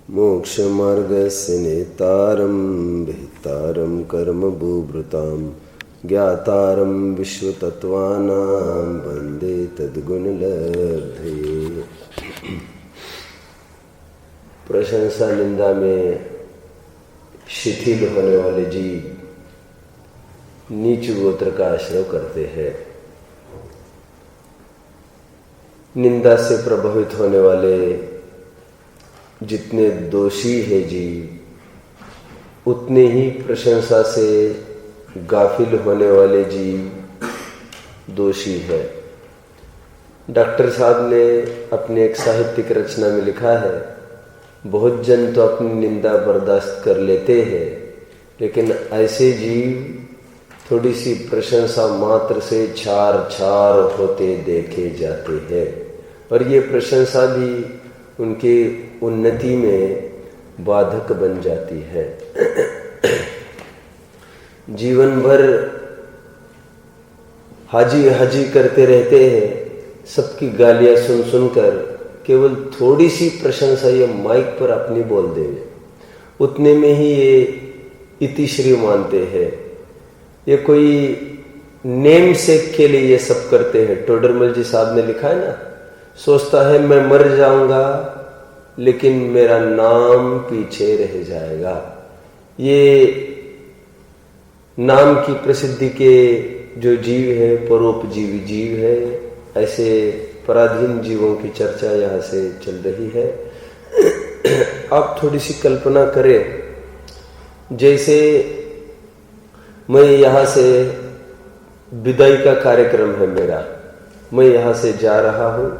मोक्षमार्गस्य नेतारं विहितारं कर्मभूभृतां ज्ञातारं विश्वतत्त्वानां वन्दे तद्गुणलब्धये। प्रशंसा निंदा में शिथिल होने वाले जीव नीच गोत्र का आश्रय करते हैं। निंदा से प्रभावित होने वाले जितने दोषी है जीव, उतने ही प्रशंसा से गाफिल होने वाले जीव दोषी है। डॉक्टर साहब ने अपने एक साहित्यिक रचना में लिखा है, बहुत जन तो अपनी निंदा बर्दाश्त कर लेते हैं, लेकिन ऐसे जीव थोड़ी सी प्रशंसा मात्र से छार छार होते देखे जाते हैं, और ये प्रशंसा भी उनके उन्नति में बाधक बन जाती है। जीवन भर हाजी हाजी करते रहते हैं, सबकी गालियां सुन सुनकर केवल थोड़ी सी प्रशंसा ये माइक पर अपनी बोल देवे, उतने में ही ये इतिश्री मानते हैं। ये कोई नेम सेक के लिए ये सब करते हैं। टोडरमल जी साहब ने लिखा है ना, सोचता है मैं मर जाऊंगा लेकिन मेरा नाम पीछे रह जाएगा। ये नाम की प्रसिद्धि के जो जीव है, परोपजीवी जीव है, ऐसे पराधीन जीवों की चर्चा यहाँ से चल रही है। आप थोड़ी सी कल्पना करें, जैसे मैं यहाँ से विदाई का कार्यक्रम है मेरा, मैं यहाँ से जा रहा हूँ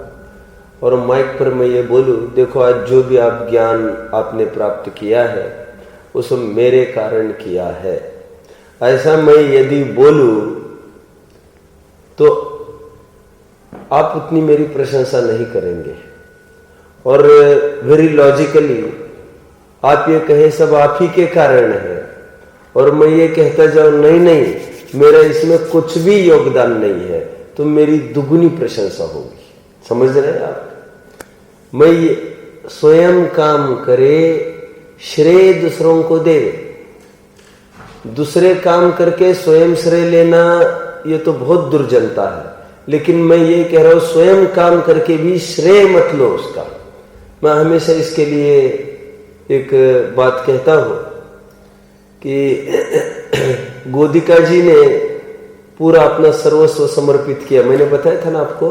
और माइक पर मैं ये बोलूँ, देखो आज जो भी आप ज्ञान आपने प्राप्त किया है वो सब मेरे कारण किया है। ऐसा मैं यदि बोलूँ तो आप उतनी मेरी प्रशंसा नहीं करेंगे, और वेरी लॉजिकली आप ये कहे सब आप ही के कारण है, और मैं ये कहता जाऊं नहीं नहीं मेरा इसमें कुछ भी योगदान नहीं है, तो मेरी दुगुनी प्रशंसा होगी। समझ रहे हैं आप? मैं ये स्वयं काम करे, श्रेय दूसरों को दे। दूसरे काम करके स्वयं श्रेय लेना ये तो बहुत दुर्जनता है, लेकिन मैं ये कह रहा हूं स्वयं काम करके भी श्रेय मत लो उसका। मैं हमेशा इसके लिए एक बात कहता हूं कि गोदिका जी ने पूरा अपना सर्वस्व समर्पित किया। मैंने बताया था ना आपको,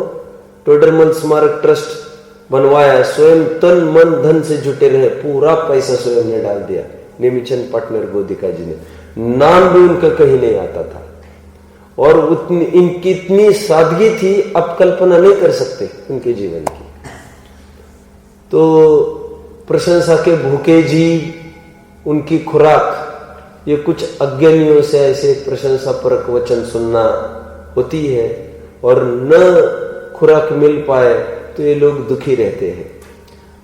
टोडरमल स्मारक ट्रस्ट बनवाया, स्वयं तन मन धन से जुटे रहे, पूरा पैसा स्वयं ने डाल दिया। नेमीचंद पार्टनर गोदिका जी ने, नाम भी उनका कहीं नहीं आता था, और उतनी इनकी इतनी सादगी थी आप कल्पना नहीं कर सकते उनके जीवन की। तो प्रशंसा के भूखे जीव, उनकी खुराक ये कुछ अज्ञानियों से ऐसे प्रशंसा परक वचन सुनना होती है, और न खुराक मिल पाए तो ये लोग दुखी रहते हैं।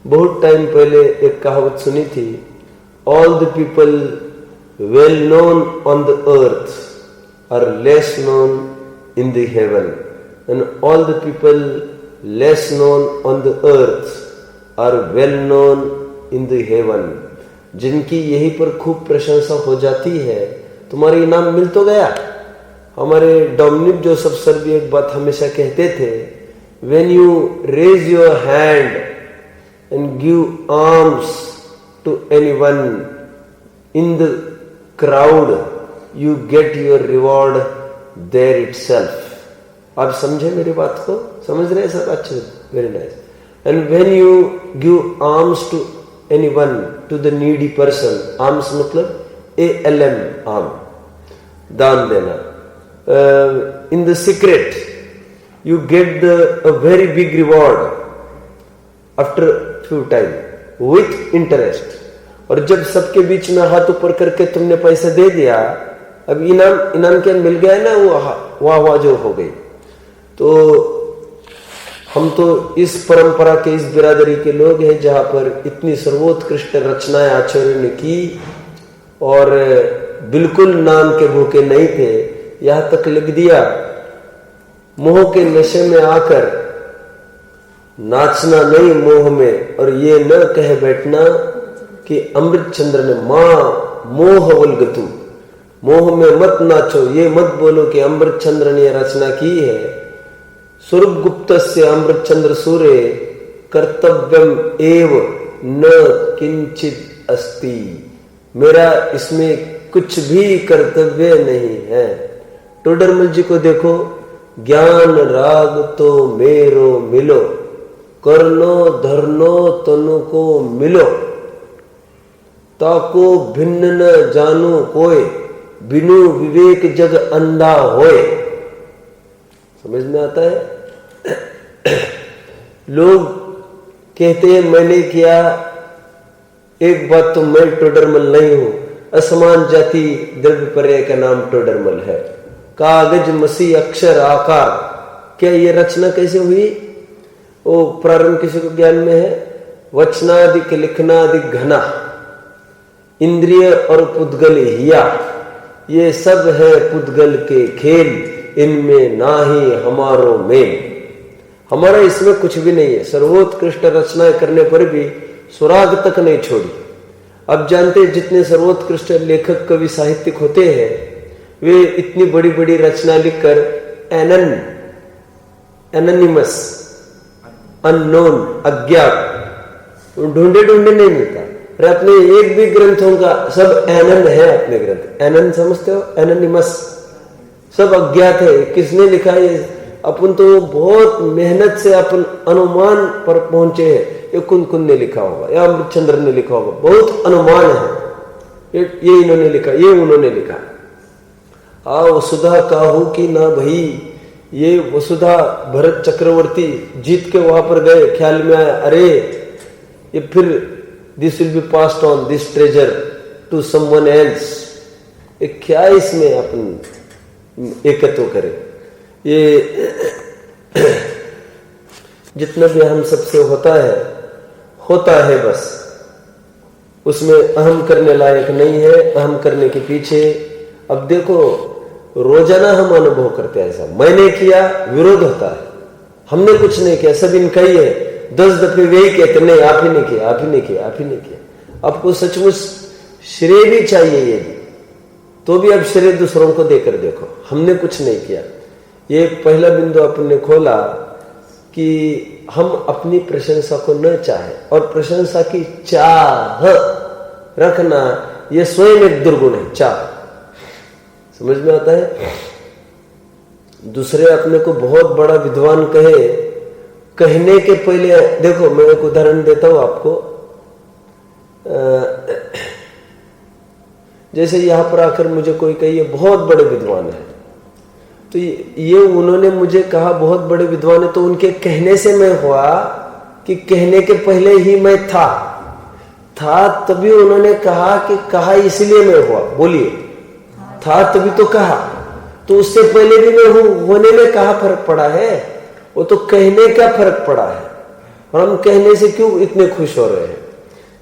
बहुत टाइम पहले एक कहावत सुनी थी, all the people well known on the earth are less known in the heaven, and all the people less known on the earth are well known in the heaven. जिनकी यहीं पर खूब प्रशंसा हो जाती है, तुम्हारा इनाम मिल तो गया। हमारे डोमिनिक जोसेफ सर भी एक बात हमेशा कहते थे, when you raise your hand and give alms to anyone in the crowd, you get your reward there itself. आप समझे मेरी बात को? समझ रहे हैं सब? अच्छे, very nice. And when you give alms to anyone, to the needy person, alms मतलब ALM, आम, दान देना, in the secret you get a very big reward after few time with interest। और जब सबके बीच में हाथ ऊपर करके तुमने पैसा दे दिया, अब इनाम क्या मिल गया ना, वो वाह वाह जो हो गई। तो हम तो इस परंपरा के, इस बिरादरी के लोग हैं जहां पर इतनी सर्वोत्कृष्ट रचनाएं आचार्य ने की, और बिल्कुल नाम के भूखे नहीं थे। यहां तक लिख दिया, मोह के नशे में आकर नाचना नहीं मोह में, और ये न कह बैठना कि अमृत चंद्र ने मां मोह वल्गतु, मोह में मत नाचो, ये मत बोलो कि अमृत चंद्र ने रचना की है। स्वरूप गुप्त से अमृत चंद्र सूर्य कर्तव्यम एव न किंचित अस्ति, मेरा इसमें कुछ भी कर्तव्य नहीं है। टोडरमल जी को देखो, ज्ञान राग तो मेरो मिलो, करनो धरनो तनु को मिलो, ताको भिन्न न जानू कोय, बिनु विवेक जग अंधा होए। समझ में आता है? लोग कहते हैं मैंने किया, एक बात तो मैं टोडरमल नहीं हूं, असमान जाति द्रव्य पर्याय का नाम टोडरमल है। कागज मसी अक्षर आकार, क्या ये रचना कैसे हुई? वो प्रारंभ किसी को ज्ञान में है? वचनादिक लिखनादिक घना, इंद्रिय और पुद्गल हिया, ये सब है पुद्गल के खेल, इनमें ना ही हमारो मेल। हमारा इसमें कुछ भी नहीं है। सर्वोत्कृष्ट रचनाएं करने पर भी सुराग तक नहीं छोड़ी। अब जानते हैं जितने सर्वोत्कृष्ट लेखक कवि साहित्यिक होते हैं, वे इतनी बड़ी बड़ी रचना लिखकर एनोनिमस, अननोन, अज्ञात, ढूंढे ढूंढे नहीं मिलता। और अपने एक भी ग्रंथों का सब एनन है, अपने ग्रंथ एनन समझते हो, एनोनिमस, सब अज्ञात है। किसने लिखा है? अपन तो बहुत मेहनत से अपन अनुमान पर पहुंचे हैं। ये कुन ने लिखा होगा या अमृतचंद्र ने लिखा होगा, बहुत अनुमान है। ये इन्होंने लिखा, ये उन्होंने लिखा। वसुधा काहू की ना भई, ये वसुधा भरत चक्रवर्ती जीत के वहां पर गए, ख्याल में आया अरे ये फिर this will be passed on this treasure to someone else. क्या इसमें अपन एकत्व करें? ये जितना भी हम सबसे होता है बस, उसमें अहम करने लायक नहीं है। अहम करने के पीछे अब देखो रोजाना हम अनुभव करते हैं ऐसा, मैंने किया, विरोध होता है, हमने कुछ नहीं किया, सब इनका ही है। 10 दफे वही कहते नहीं आप ही नहीं किया, आप ही नहीं किया, आप ही नहीं किया। आपको सचमुच श्रेय भी चाहिए, ये भी तो भी अब श्रेय दूसरों को देकर देखो, हमने कुछ नहीं किया। ये पहला बिंदु अपन ने खोला कि हम अपनी प्रशंसा को न चाहे, और प्रशंसा की चाह रखना यह स्वयं एक दुर्गुण है। चाह समझ में आता है? दूसरे अपने को बहुत बड़ा विद्वान कहे, कहने के पहले देखो, मैं एक उदाहरण देता हूं आपको। जैसे यहां पर आकर मुझे कोई कहिए बहुत बड़े विद्वान है, तो ये उन्होंने मुझे कहा बहुत बड़े विद्वान है, तो उनके कहने से मैं हुआ कि कहने के पहले ही मैं था तभी उन्होंने कहा कि कहा इसलिए मैं हुआ। बोलिए, था तभी तो कहा, तो उससे पहले भी मैं हूं, होने में कहा फर्क पड़ा है? वो तो कहने का फर्क पड़ा है। और हम कहने से क्यों इतने खुश हो रहे हैं?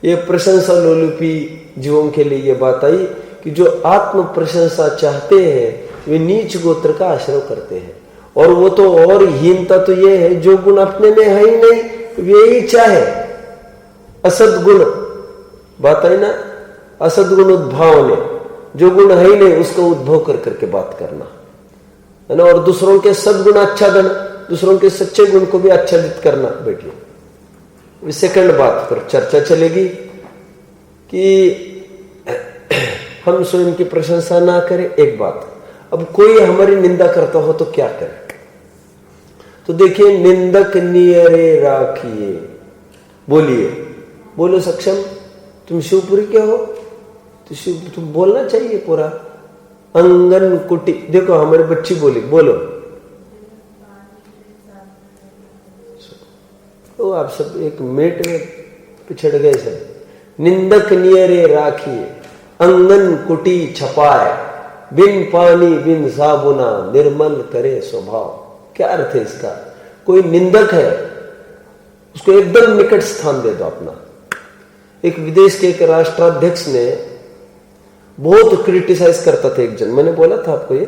ये प्रशंसा लोलुपी जीवों के लिए ये बात आई कि जो आत्म प्रशंसा चाहते हैं वे नीच गोत्र का आश्रय करते हैं। और वो तो और हीनता तो ये है, जो गुण अपने में है ही नहीं वे ही चाहे। असदगुण बात है ना, असदगुण उद्भाव ने, जो गुण है ही नहीं उसका उद्भव कर करके बात करना है ना। और दूसरों के सदगुण आच्छादन, दूसरों के सच्चे गुण को भी आच्छादित करना। बेटियों, सेकंड बात पर चर्चा चलेगी कि हम स्वयं की प्रशंसा ना करें, एक बात। अब कोई हमारी निंदा करता हो तो क्या करें? तो देखिए, निंदक नियरे राखिए। बोलिए, बोलो सक्षम, तुम शिवपुरी के हो तो शिव तुम बोलना चाहिए पूरा। अंगन कुटी, देखो हमारी बच्ची बोली, बोलो। तो आप सब एक मिनट में पिछड़ गए सब। निंदक नियरे राखिए, अंगन कुटी छपाए, बिन पानी बिन साबुना निर्मल करे स्वभाव। क्या अर्थ है इसका? कोई निंदक है उसको एकदम निकट स्थान दे दो अपना। एक विदेश के एक राष्ट्राध्यक्ष ने बहुत क्रिटिसाइज करता था एक जन, मैंने बोला था आपको ये,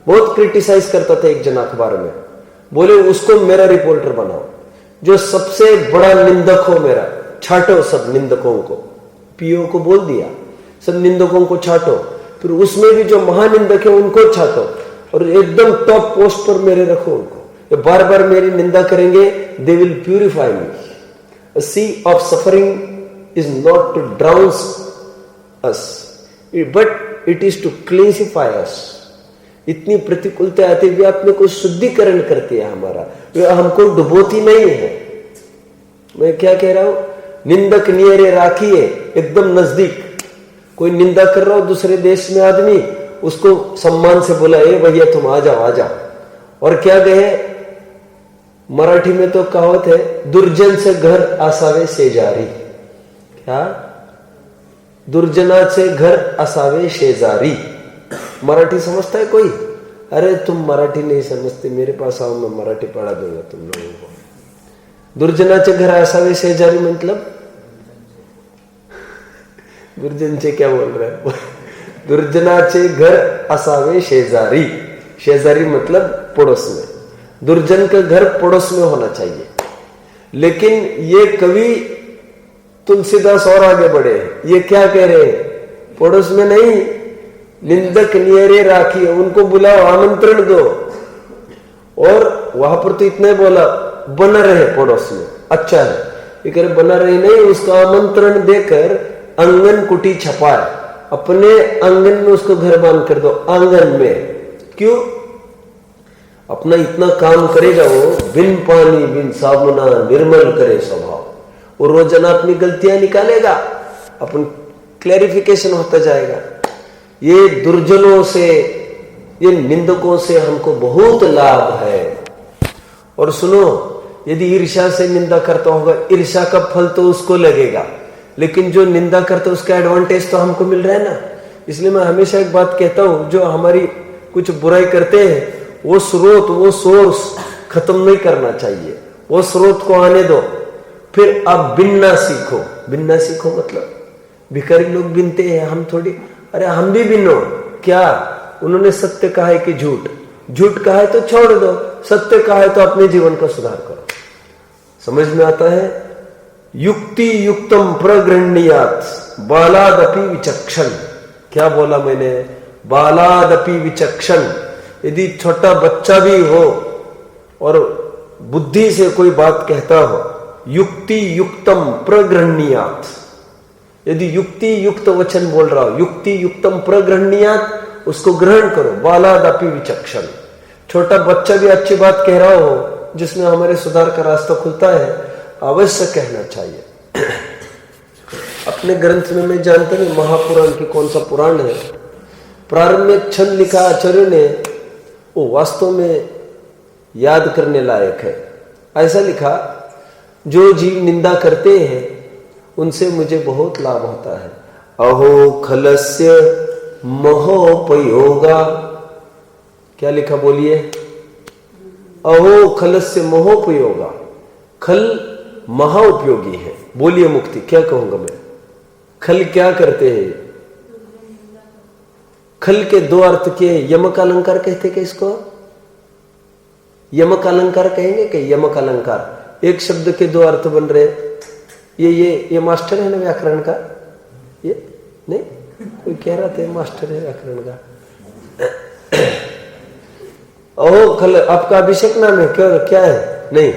बहुत क्रिटिसाइज करता था एक जन अखबार में। बोले उसको मेरा रिपोर्टर बनाओ, जो सबसे बड़ा निंदक हो मेरा, छाटो सब निंदकों को, पीओ को बोल दिया सब निंदकों को छाटो, फिर उसमें भी जो महानिंदक है उनको छाटो और एकदम टॉप पोस्ट पर मेरे रखो उनको। ये बार बार मेरी निंदा करेंगे, they will purify me. A sea of suffering is not to drown us, but it is to cleansify us. इतनी प्रतिकूलता आती भी अपने को शुद्धिकरण करती है हमारा, वे हमको डुबोती नहीं है। मैं क्या कह रहा हूं, निंदक नियरे राखिए, एकदम नजदीक। कोई निंदा कर रहा हो दूसरे देश में आदमी, उसको सम्मान से बोला, ए भैया तुम आ जाओ आ जाओ। और क्या कहे, मराठी में तो कहावत है, दुर्जन से घर असावे शेजारी। क्या, दुर्जनाचे घर असावे शेजारी। मराठी समझता है कोई? अरे तुम मराठी नहीं समझते, मेरे पास आओ, मैं मराठी पढ़ा दूंगा तुम लोगों को। दुर्जनाचे घर असावे शेजारी मतलब दुर्जन से क्या बोल रहा है? दुर्जनाचे घर असावे शेजारी, शेजारी मतलब पड़ोस में। दुर्जन का घर पड़ोस में होना चाहिए। लेकिन ये कवि तुलसीदास और आगे बढ़े, ये क्या कह रहे हैं, पड़ोस में नहीं, निंदक नियरे राखिए, उनको बुलाओ, आमंत्रण दो। और वहां पर तो इतना ही बोला, बना रहे पड़ोस में, अच्छा है। ये कह रहे बना रहे नहीं, उसका आमंत्रण देकर आंगन कुटी छपाए, अपने आंगन में उसको घर बांध कर दो, आंगन में। क्यों? अपना इतना काम करेगा वो, बिन पानी बिन साबुना निर्मल करे स्वभाव। वो रोजाना अपनी गलतियां निकालेगा, अपन क्लैरिफिकेशन होता जाएगा। ये दुर्जनों से, ये निंदकों से हमको बहुत लाभ है। और सुनो, यदि ईर्ष्या से निंदा करता होगा, ईर्ष्या का फल तो उसको लगेगा, लेकिन जो निंदा करता है उसका एडवांटेज तो हमको मिल रहा है ना। इसलिए मैं हमेशा एक बात कहता हूं, जो हमारी कुछ बुराई करते हैं, वो स्रोत, वो सोर्स खत्म नहीं करना चाहिए, वो स्रोत को आने दो, फिर आप बिनना सीखो। बिनना सीखो मतलब भिखारी लोग बिनते हैं, हम थोड़ी, अरे हम भी बिनो। क्या उन्होंने सत्य कहा है कि झूठ? झूठ कहा है तो छोड़ दो, सत्य कहा है तो अपने जीवन का सुधार करो। समझ में आता है? युक्ति युक्तम प्रगृह्णीयात् बालादपि विचक्षण। क्या बोला मैंने? बालादपि विचक्षण। यदि छोटा बच्चा भी हो और बुद्धि से कोई बात कहता हो, युक्ति युक्तम प्रगृह्णीयात्, यदि युक्ति युक्त वचन बोल रहा हो, युक्ति युक्तम प्रगृह्णीयात्, उसको ग्रहण करो। बालादपि विचक्षण। छोटा बच्चा भी अच्छी बात कह रहा हो जिसमें हमारे सुधार का रास्ता खुलता है, अवश्य कहना चाहिए। अपने ग्रंथ में मैं जानता नहीं महापुराण की कौन सा पुराण है, प्रारंभ में छंद लिखा आचार्य ने, वो वास्तव में याद करने लायक है। ऐसा लिखा, जो जीव निंदा करते हैं उनसे मुझे बहुत लाभ होता है। अहो खलस्य महोपयोगा। क्या लिखा बोलिए? अहो खलस्य महोपयोगा। खल महा उपयोगी है। बोलिए मुक्ति, क्या कहूंगा मैं? खल क्या करते हैं? खल के दो अर्थ के, यमक अलंकार कहते हैं इसको, यमक अलंकार कहेंगे कि यमक अलंकार? एक शब्द के दो अर्थ बन रहे। ये मास्टर है ना व्याकरण का? ये नहीं, कोई कह रहा था मास्टर है व्याकरण का। ओह खल, आपका अभिषेक नाम है क्या है? नहीं,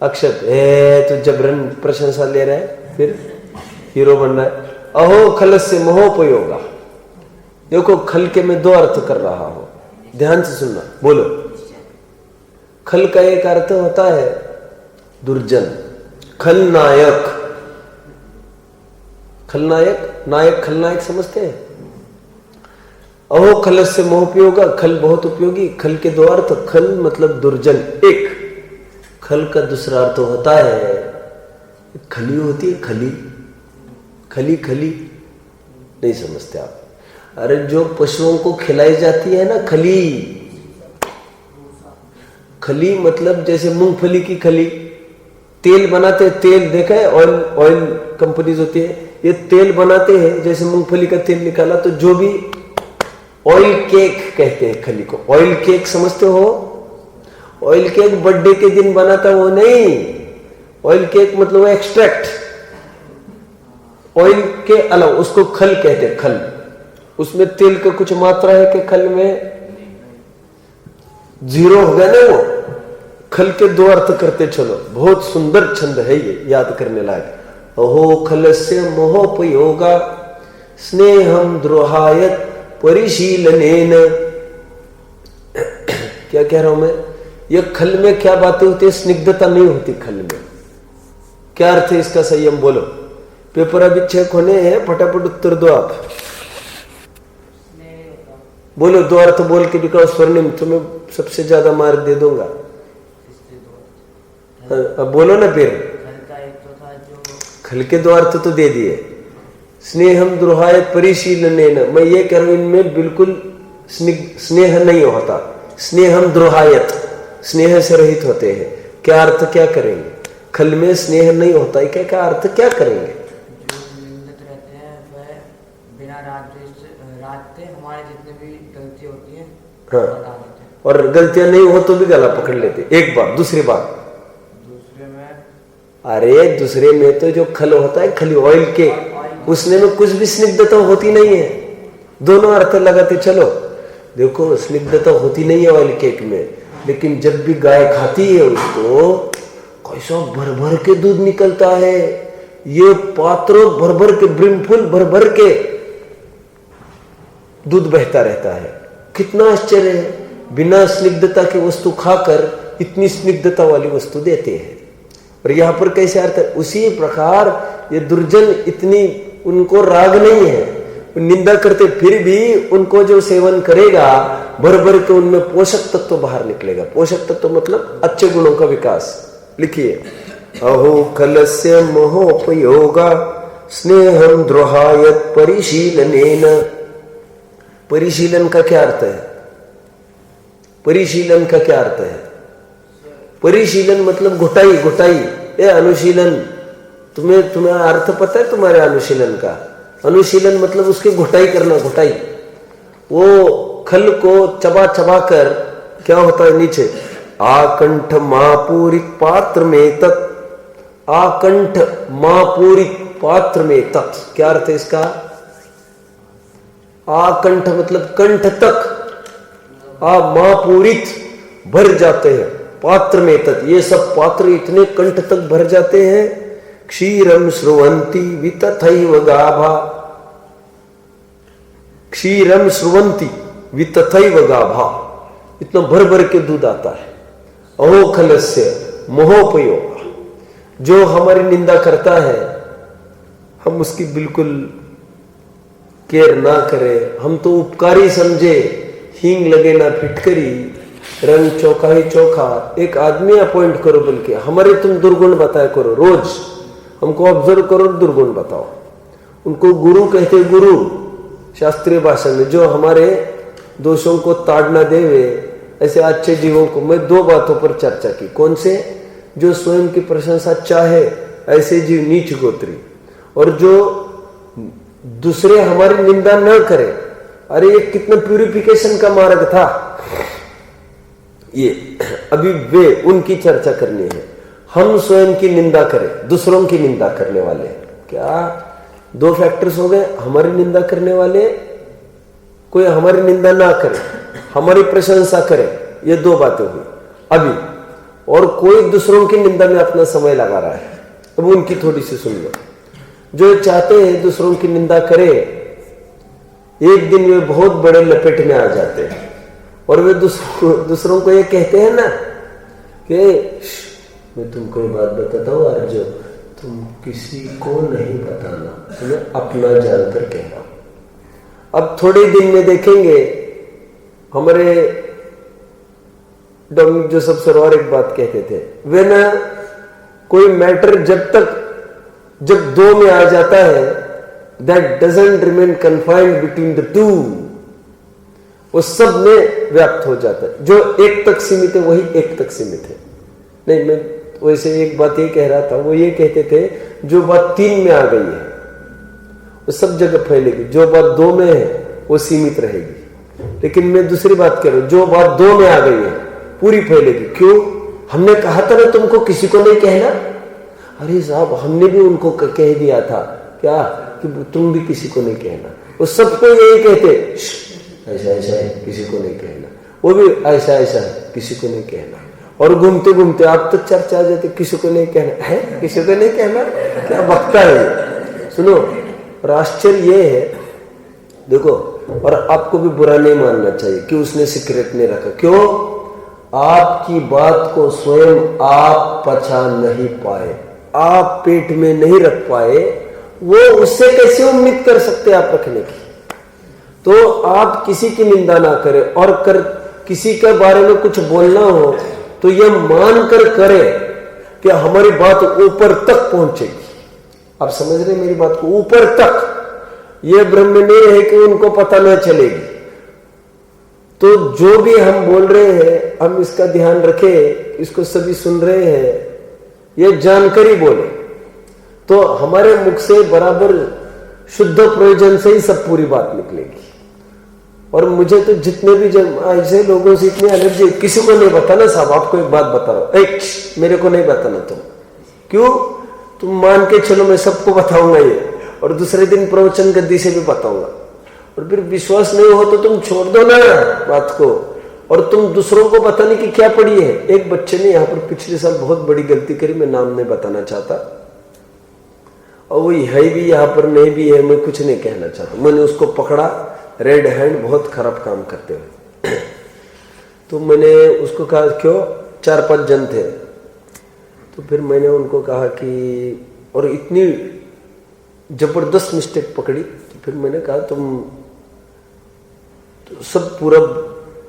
अक्षत है। तो जबरन प्रशंसा ले रहा है, फिर हीरो बन रहा है। अहो खलस्य महोपयोगा। देखो, खल के मैं दो अर्थ कर रहा हूं, ध्यान से सुनना। बोलो। खल का एक अर्थ होता है दुर्जन, खलनायक। खलनायक, नायक खलनायक समझते हैं? अहो खलस्य मोहोपयोगा, खल बहुत उपयोगी। खल के दो अर्थ, खल मतलब दुर्जन एक, खल का दूसरा अर्थ होता है खली होती है, खली खली खली नहीं समझते आप? अरे जो पशुओं को खिलाई जाती है ना खली, खली मतलब जैसे मूंगफली की खली, तेल बनाते हैं, तेल देखा है? ऑयल कंपनीज होती है, ये तेल बनाते हैं, जैसे मूंगफली का तेल निकाला तो जो भी ऑयल केक कहते हैं खली को। ऑयल केक समझते हो? ऑयल केक बर्थडे के दिन बनाता वो नहीं, ऑयल केक मतलब एक्सट्रैक्ट। ऑयल के अलावा, उसको खल कहते हैं, खल। उसमें तेल का कुछ मात्रा है कि खल में जीरो हो गया ना वो। खल के दो अर्थ करते चलो, बहुत सुंदर छंद है ये, याद करने लायक। अहो खलस्य मोहोपयोगा स्नेहम द्रोहायत परिशीलनेन। क्या कह रहा हूं मैं? ये खल में क्या बातें होती है? स्निग्धता नहीं होती खल में। क्या अर्थ है इसका? संयम बोलो। पेपर अभी चेक होने हैं, फटाफट उत्तर दो आप। बोलो, दो अर्थ बोल के दिखाओ स्वर्णिम, तुम्हें सबसे ज्यादा मार्क दे दूंगा। अब बोलो ना फिर। खल के दो अर्थ तो दे दिए। स्नेहम द्रोहायत परिशीलनेन, मैं ये कह रहा हूं इनमें बिल्कुल स्नेह नहीं होता। स्नेहम द्रोहायत, स्नेह से रहित होते हैं। क्या अर्थ क्या करेंगे? खल में स्नेह नहीं होता है, क्या क्या अर्थ क्या करेंगे? जो निंदित रहते हैं वह बिना रात हमारे जितने भी गलती होती है हाँ, और गलतियां नहीं हो तो भी गला पकड़ लेते। एक बात। दूसरी बात, दूसरे में, अरे दूसरे में तो जो खल होता है, खली ऑयल के, उसने में कुछ भी स्निग्धता होती नहीं है। दोनों अर्थ लगाते चलो। देखो, स्निग्धता होती नहीं है ऑयल केक में, लेकिन जब भी गाय खाती है उसको कैसा भर भर के दूध निकलता है। ये पात्रों भर भर के, ब्रिमफुल भर भर के दूध बहता रहता है। कितना आश्चर्य है, बिना स्निग्धता की वस्तु खाकर इतनी स्निग्धता वाली वस्तु देते हैं। और यहां पर कैसे अर्थ है? उसी प्रकार ये दुर्जन, इतनी उनको राग नहीं है, निंदा करते, फिर भी उनको जो सेवन करेगा भर भर के उनमें पोषक तत्व बाहर निकलेगा। पोषक तत्व मतलब अच्छे गुणों का विकास। लिखिए, अहो खलस्य मोहोपयोगा स्नेहम द्रोहायत परिशीलनेन। परिशीलन का क्या अर्थ है? परिशीलन का क्या अर्थ है? परिशीलन मतलब घुटाई, घुटाई। ये अनुशीलन, तुम्हें अर्थ पता है तुम्हारे अनुशीलन का? अनुशीलन मतलब उसकी घुटाई करना, घुटाई। वो खल को चबा चबा कर क्या होता है नीचे, आकंठ महापूरित पात्र में तत्, आकंठ महापूरित पात्र में तत्। क्या अर्थ है इसका? आकंठ मतलब कंठ तक, महापूरित भर जाते हैं, पात्र में तत्, ये सब पात्र इतने कंठ तक भर जाते हैं। क्षीरम श्रुवंती वितथैव गाभा, क्षीरम श्रुवंती वितथैव गाभा, इतना भर भर के दूध आता है। अहो खलस्य मोहोपयोग, जो हमारी निंदा करता है हम उसकी बिल्कुल केयर ना करें, हम तो उपकारी समझे, हींग लगे ना फिटकरी, रंग चोखा ही चोखा। एक आदमी अपॉइंट करो, बल्कि हमारे तुम दुर्गुण बताया करो, रोज हमको ऑब्जर्व करो, दुर्गुण बताओ। उनको गुरु कहते, गुरु शास्त्रीय भाषा में, जो हमारे दोषों को ताड़ना देवे, ऐसे अच्छे जीवों को। मैं दो बातों पर चर्चा की। कौन से? जो स्वयं की प्रशंसा चाहे ऐसे जीव नीच गोत्री, और जो दूसरे हमारी निंदा न करे। अरे ये कितना प्यूरिफिकेशन का मार्ग था ये। अभी वे उनकी चर्चा करनी है। हम स्वयं की निंदा करें, दूसरों की निंदा करने वाले, क्या दो फैक्टर्स हो गए? हमारी निंदा करने वाले, कोई हमारी निंदा ना करे, हमारी प्रशंसा करे, ये दो बातें हुई अभी। और कोई दूसरों की निंदा में अपना समय लगा रहा है। अब उनकी थोड़ी सी सुन लो। जो चाहते हैं दूसरों की निंदा करे, एक दिन वे बहुत बड़े लपेट में आ जाते हैं। और वे दूसरों को ये कहते हैं ना कि मैं तुमको ये बात बताता हूँ अर्जुन, तुम किसी को नहीं बताना, तुम्हें अपना जानकर कहना। अब थोड़े दिन में देखेंगे हमारे डॉक्टर जोसेफ सरवार एक बात कहते थे, वे ना कोई मैटर जब दो में आ जाता है, that doesn't remain confined between the two, वो सब में व्याप्त हो जाता है। जो एक तक सीमित है वही एक तक सीमित है। नहीं, मैं वैसे एक बात ये कह रहा था, वो ये कहते थे जो बात 3 में आ गई है वो सब जगह फैलेगी, जो बात 2 में है वो सीमित रहेगी। लेकिन मैं दूसरी बात कह रहा हूं, जो बात 2 में आ गई है पूरी फैलेगी। क्यों? हमने कहा था ना तुमको किसी को नहीं कहना। अरे साहब, हमने भी उनको कह दिया था क्या कि तुम भी किसी को नहीं कहना। वो सबको यही कहते, ऐसा ऐसा है किसी को नहीं कहना, वो भी ऐसा ऐसा है किसी को नहीं कहना। और घूमते घूमते आप तो चर्चा आ जाते, किसी को नहीं कहना है, किसी को नहीं कहना, क्या बकता है। सुनो, और आश्चर्य ये है, देखो, और आपको भी बुरा नहीं मानना चाहिए कि उसने सीक्रेट नहीं रखा। क्यों? आपकी बात को स्वयं आप पचा नहीं पाए, आप पेट में नहीं रख पाए, वो उससे कैसे उम्मीद कर सकते आप रखने की। तो आप किसी की निंदा ना करें, और किसी के बारे में कुछ बोलना हो तो यह मान कर करे कि हमारी बात ऊपर तक पहुंचेगी। आप समझ रहे मेरी बात को? ऊपर तक। यह भ्रम में नहीं रहे कि उनको पता न चलेगी। तो जो भी हम बोल रहे हैं, हम इसका ध्यान रखें, इसको सभी सुन रहे हैं, यह जानकारी बोले तो हमारे मुख से बराबर शुद्ध प्रयोजन से ही सब पूरी बात निकलेगी। और मुझे तो जितने भी ऐसे लोगों से इतनी एलर्जी, किसी को नहीं बताना साहब, आपको एक बात बता रहा हूं, मेरे को नहीं बताना तुम। क्यों? तुम मान के चलो मैं सबको बताऊंगा ये, और दूसरे दिन प्रवचन गद्दी से भी बताऊंगा। और फिर विश्वास नहीं हो तो तुम छोड़ दो ना बात को, और तुम दूसरों को बताने की क्या पड़ी है। एक बच्चे ने यहाँ पर पिछले साल बहुत बड़ी गलती करी, मैं नाम नहीं बताना चाहता, और वो है भी यहाँ पर नहीं भी है, मैं कुछ नहीं कहना चाहता। मैंने उसको पकड़ा, रेड हैंड, बहुत खराब काम करते हुए। तो मैंने उसको कहा, क्यों? 4-5 जन थे। तो फिर मैंने उनको कहा कि, और इतनी जबरदस्त मिस्टेक पकड़ी, तो फिर मैंने कहा तुम तो सब पूरा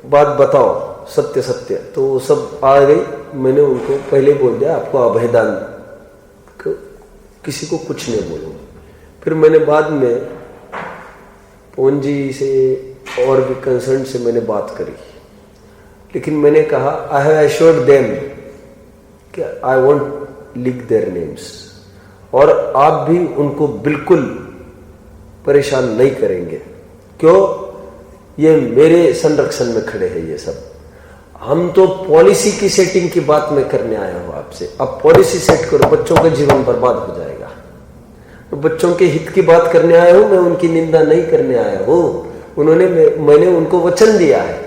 बात बताओ, सत्य सत्य। तो सब आ गई। मैंने उनको पहले बोल दिया, आपको अभयदान, किसी को कुछ नहीं बोलूंगा। फिर मैंने बाद में पवन जी से और भी कंसर्न से मैंने बात करी, लेकिन मैंने कहा आई हैव एश्योर्ड देम कि I won't leak their names, और आप भी उनको बिल्कुल परेशान नहीं करेंगे। क्यों? ये मेरे संरक्षण में खड़े हैं ये सब। हम तो पॉलिसी की सेटिंग की बात में करने आया हूं आपसे। अब पॉलिसी सेट करो, बच्चों का जीवन बर्बाद हो जाएगा। तो बच्चों के हित की बात करने आया हूं, मैं उनकी निंदा नहीं करने आया हूं। मैंने उनको वचन दिया है,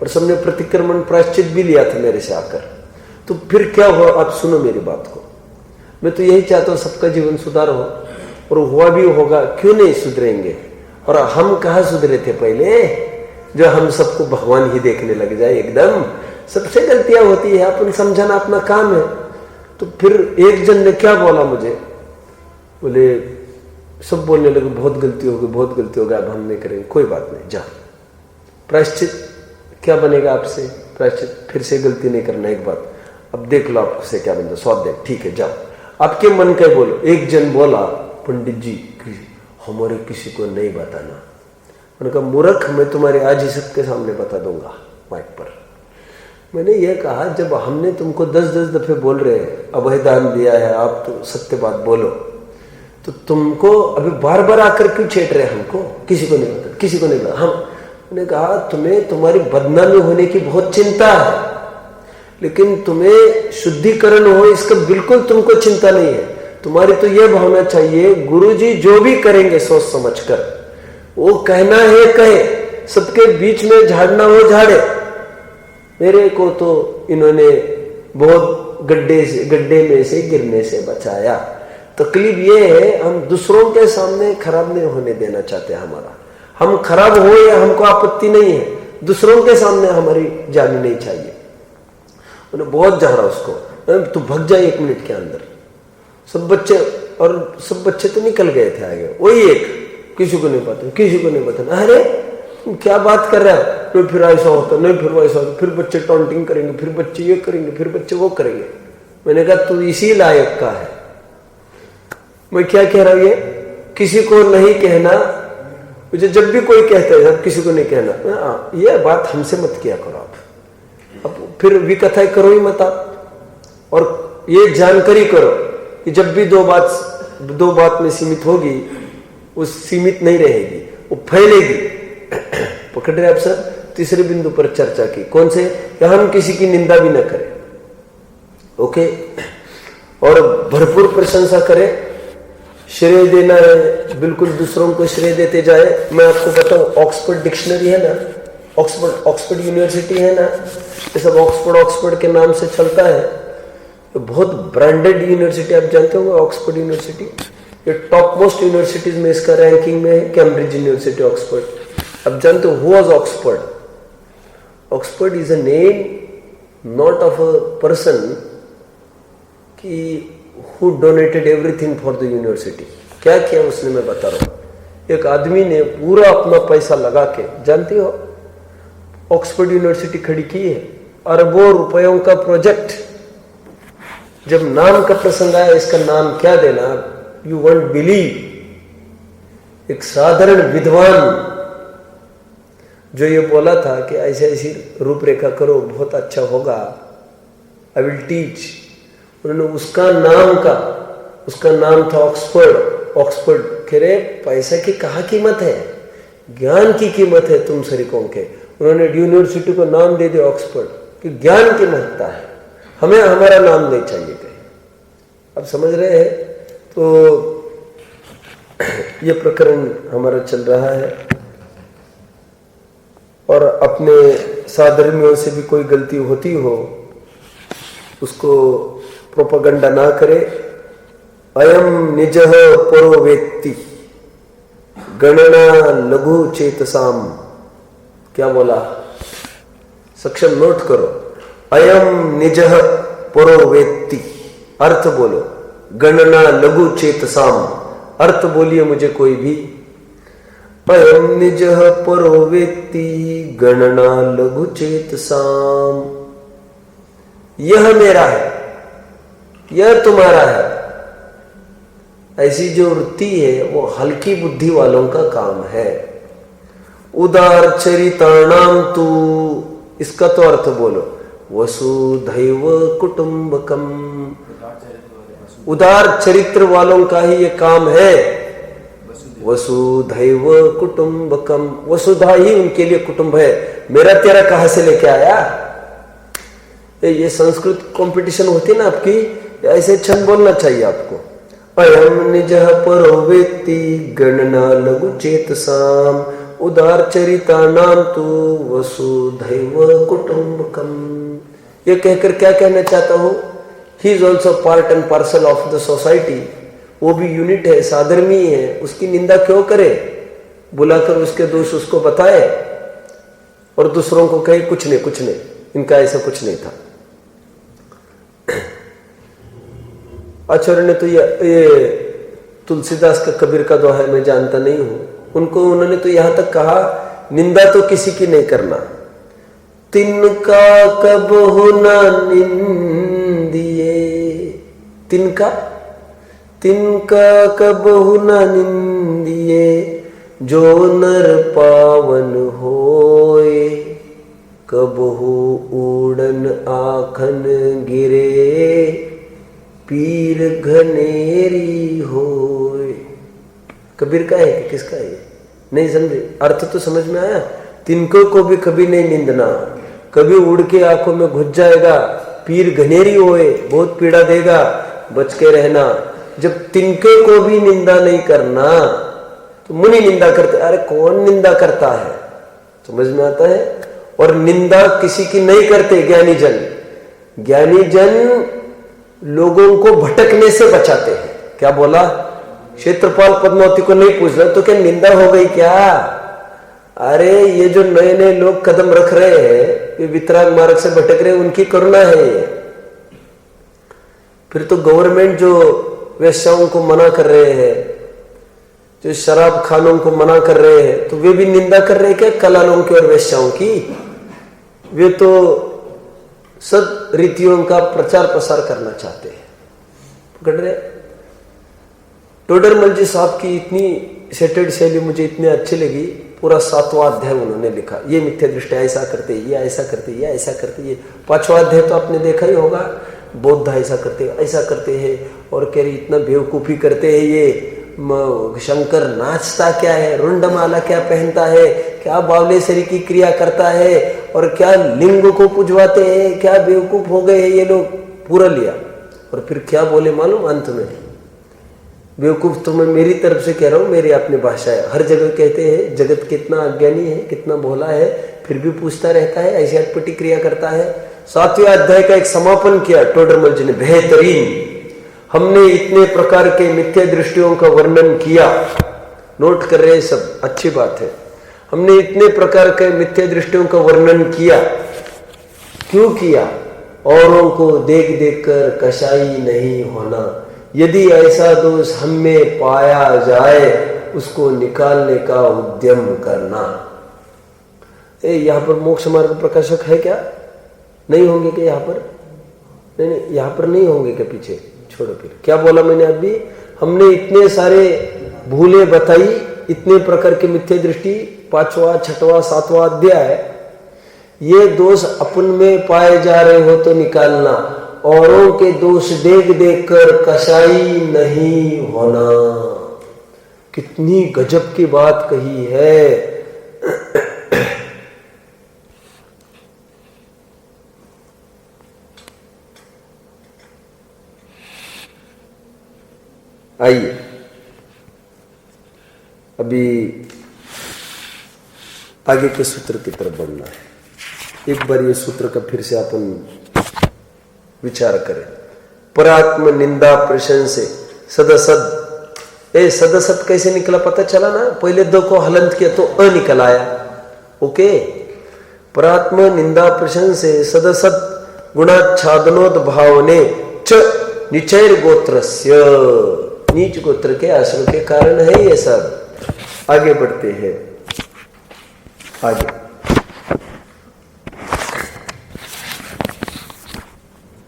और सबने प्रतिक्रमण प्रायश्चित भी लिया था मेरे से आकर। तो फिर क्या हुआ? आप सुनो मेरी बात को। मैं तो यही चाहता हूं सबका जीवन सुधार हो, और हुआ भी होगा, क्यों नहीं सुधरेंगे। और हम कहाँ सुधरे थे पहले, जो हम सबको भगवान ही देखने लग जाए एकदम। सबसे गलतियां होती है, अपन समझाना अपना काम है। तो फिर एक जन ने क्या बोला मुझे, बोले, सब बोलने लगे बहुत गलती हो गई, बहुत गलती हो गई, अब हम नहीं करेंगे। कोई बात नहीं, जा, प्रायश्चित क्या बनेगा आपसे? प्रायश्चित, फिर से गलती नहीं करना। एक बात अब देख लो आपसे क्या बनता, स्वाद दे, ठीक है जाओ, आपके मन का बोलो। एक जन बोला, पंडित जी हमारे किसी को नहीं बताना। मैंने कहा मूर्ख, मैं तुम्हारे आज ही सबके सामने बता दूंगा माइक पर। मैंने ये कहा, जब हमने तुमको 10-10 दफे बोल रहे हैं, अभयदान दिया है, आप तो सत्य बात बोलो, तो तुमको अभी बार बार आकर क्यों छेड़ रहे हमको? किसी को नहीं पता, किसी को नहीं पता। मैंने कहा तुम्हें तुम्हारी बदनामी होने की बहुत चिंता है, लेकिन तुम्हें शुद्धिकरण हो इसका बिल्कुल तुमको चिंता नहीं है। तुम्हारी तो यह भावना चाहिए, गुरुजी जो भी करेंगे सोच समझकर, वो कहना है कहे, सबके बीच में झाड़ना हो झाड़े। मेरे को तो इन्होंने बहुत गड्ढे में से गिरने से बचाया। तकलीफ ये है, हम दूसरों के सामने खराब नहीं होने देना चाहते। हमारा हम खराब हो या हमको आपत्ति नहीं है, दूसरों के सामने हमारी जानी नहीं चाहिए। उन्हें बहुत झाड़ा उसको, तू भाग जाए 1 मिनट के अंदर। सब बच्चे तो निकल गए थे आगे। वही एक, किसी को नहीं पता, किसी को नहीं पता। अरे क्या बात कर रहा है? तो फिर ऐसा होता, नहीं फिर वैसा होता, फिर बच्चे टॉन्टिंग करेंगे, फिर बच्चे ये करेंगे, फिर बच्चे वो करेंगे। मैंने कहा तू इसी लायक का है। मैं क्या कह रहा हूं, ये किसी को नहीं कहना। मुझे जब भी कोई कहता है सब किसी को नहीं कहना, ये बात हमसे मत किया करो आप। अब फिर विकथाएं करो ही मत आप। और ये जानकारी करो कि जब भी दो बात में सीमित होगी, वो सीमित नहीं रहेगी, वो फैलेगी। पकड़ रहे आप सर? तीसरे बिंदु पर चर्चा की, कौन से? हम किसी की निंदा भी न करें, ओके, और भरपूर प्रशंसा करें। श्रेय देना है, बिल्कुल दूसरों को श्रेय देते जाए। मैं आपको बताऊं, ऑक्सफोर्ड डिक्शनरी है ना, ऑक्सफोर्ड यूनिवर्सिटी है ना, ये सब ऑक्सफोर्ड के नाम से चलता है। ये बहुत ब्रांडेड यूनिवर्सिटी, आप जानते होंगे ऑक्सफोर्ड यूनिवर्सिटी। ये टॉप मोस्ट यूनिवर्सिटीज में इसका रैंकिंग में है, कैम्ब्रिज यूनिवर्सिटी ऑक्सफोर्ड। अब जानते हो who was Oxford? Oxford is a name not of a person कि who donated everything for the university. क्या किया उसने, मैं बता रहा हूं। एक आदमी ने पूरा अपना पैसा लगा के, जानती हो, ऑक्सफोर्ड यूनिवर्सिटी खड़ी की है। अरबों रुपयों का प्रोजेक्ट। जब नाम का प्रसंग आया, इसका नाम क्या देना, यू वोंट बिलीव। एक साधारण विद्वान जो ये बोला था कि ऐसे ऐसी रूपरेखा करो, बहुत अच्छा होगा, आई विल टीच। उन्होंने उसका नाम था ऑक्सफोर्ड। कह रहे पैसा की कहाँ कीमत है, ज्ञान की कीमत है तुम सरिकों के। उन्होंने यूनिवर्सिटी को नाम दे दिया ऑक्सफोर्ड, कि ज्ञान की महत्ता है, हमें हमारा नाम नहीं चाहिए कहीं। अब समझ रहे हैं? तो ये प्रकरण हमारा चल रहा है, और अपने साधर्मियों से भी कोई गलती होती हो उसको प्रोपेगेंडा ना करे। अयम निजः परो वेत्ति गणना लघु चेतसाम। क्या बोला? सक्षम नोट करो। अयम निजः परो वेत्ति, अर्थ बोलो। गणना लघु चेतसाम, अर्थ बोलिए मुझे कोई भी। अयम निजः परो वेत्ति गणना लघु चेतसाम। यह मेरा है, यह तुम्हारा है। ऐसी जो वृत्ति है वो हल्की बुद्धि वालों का काम है। उदार चरिताणाम तू, इसका तो अर्थ बोलो। वसुधैव कुटुंबकम, उदार चरित्र वालों का ही ये काम है। वसुधैव कुटुंबकम, वसुधा ही उनके लिए कुटुंब है। मेरा तेरा कहां से लेके आया? ये संस्कृत कंपटीशन होती है ना आपकी, ऐसे छंद बोलना चाहिए आपको। अयम निजः परो वेत्ति गणना लघु चेतसाम उदार चरितानाम तु वसुधैव कुटुंबकम। ये कहकर क्या कहना चाहता हूं? He is also part and parcel of the society. वो भी यूनिट है, साधर्मी है, उसकी निंदा क्यों करे? बुलाकर उसके दोष उसको बताए और दूसरों को कहे कुछ नहीं, इनका ऐसा कुछ नहीं था। आचार्य ने तो ये तुलसीदास का कबीर का दोहा है, मैं जानता नहीं हूं, उन्होंने तो यहां तक कहा, निंदा तो किसी की नहीं करना। तिनका कब होना निंदिए, तिनका कब होना निंदिए जो नर पावन होए। कबहु उड़न आखन गिरे पीर घनेरी होए। कबीर का है कि किसका है? नहीं समझे? अर्थ तो समझ में आया? तिनको को भी कभी नहीं निंदना, कभी उड़ के आंखों में घुस जाएगा, पीर घनेरी होए, बहुत पीड़ा देगा, बच के रहना। जब तिनके को भी निंदा नहीं करना तो मुनि निंदा करते। अरे कौन निंदा करता है? समझ में आता है? और निंदा किसी की नहीं करते ज्ञानी जन लोगों को भटकने से बचाते हैं। क्या बोला? क्षेत्रपाल पद्मावती को नहीं पूछ रहा तो क्या निंदा हो गई क्या? अरे ये जो नए नए लोग कदम रख रहे हैं, ये वितराग मार्ग से भटक रहे हैं, उनकी करुणा है ये। फिर तो गवर्नमेंट जो वेश्याओं को मना कर रहे हैं, जो शराब खानों को मना कर रहे हैं, तो वे भी निंदा कर रहे हैं क्या कलालों की और वेश्याओं की? वे तो सद रीतियों का प्रचार प्रसार करना चाहते हैं। पकड़ रहे? टोडरमल जी साहब की इतनी सेटेड शैली मुझे इतनी अच्छी लगी। पूरा 7वां अध्याय उन्होंने लिखा, ये मिथ्या दृष्टि ऐसा करते, ये ऐसा करते, ये ऐसा करते। ये 5वां अध्याय तो आपने देखा ही होगा, बौद्ध ऐसा करते हैं और कह रही इतना बेवकूफी करते हैं। ये शंकर नाचता क्या है, रुंडमाला क्या पहनता है, क्या बावलेश्वरी की क्रिया करता है, और क्या लिंग को पुजवाते हैं, क्या बेवकूफ हो गए हैं ये लोग। पूरा लिया और फिर क्या बोले मालूम? अंत में बेवकूफ तो मैं मेरी तरफ से कह रहा हूं, मेरी अपनी भाषा है। हर जगह कहते हैं जगत कितना अज्ञानी है, कितना भोला है, फिर भी पूछता रहता है, ऐसी अटपटी क्रिया करता है। 7वें अध्याय का एक समापन किया टोडरमल जी ने, बेहतरीन। हमने इतने प्रकार के मिथ्या दृष्टियों का वर्णन किया, नोट कर रहे हैं सब, अच्छी बात है। हमने इतने प्रकार के मिथ्या दृष्टियों का वर्णन किया, क्यों किया? औरों को देख देख कर कसाई नहीं होना। यदि ऐसा दोष हम में पाया जाए उसको निकालने का उद्यम करना। यहाँ पर मोक्ष मार्ग प्रकाशक है क्या? नहीं होंगे क्या यहाँ पर? नहीं, यहाँ पर नहीं होंगे क्या? पीछे छोड़ो। फिर क्या बोला मैंने अभी? हमने इतने सारे भूले बताई, इतने प्रकार की मिथ्या दृष्टि, 5वां 6वां 7वां अध्याय। ये दोष अपन में पाए जा रहे हो तो निकालना, औरों के दोष देख देख कर कसाई नहीं होना। कितनी गजब की बात कही है। आइए अभी आगे के सूत्र की तरफ बढ़ना है। एक बार ये सूत्र का फिर से अपन विचार करें। परात्म निंदा प्रशंसे सदसद। सदसद कैसे निकला पता चला ना? पहले दो को हलंत किया तो अ निकल आया। ओके, परात्म निंदा प्रशंसे सदसद गुणाच्छादनोद भावने च निचैर गोत्रस्य। नीच गोत्र के आश्रम के कारण है ये सब। आगे बढ़ते हैं। आगे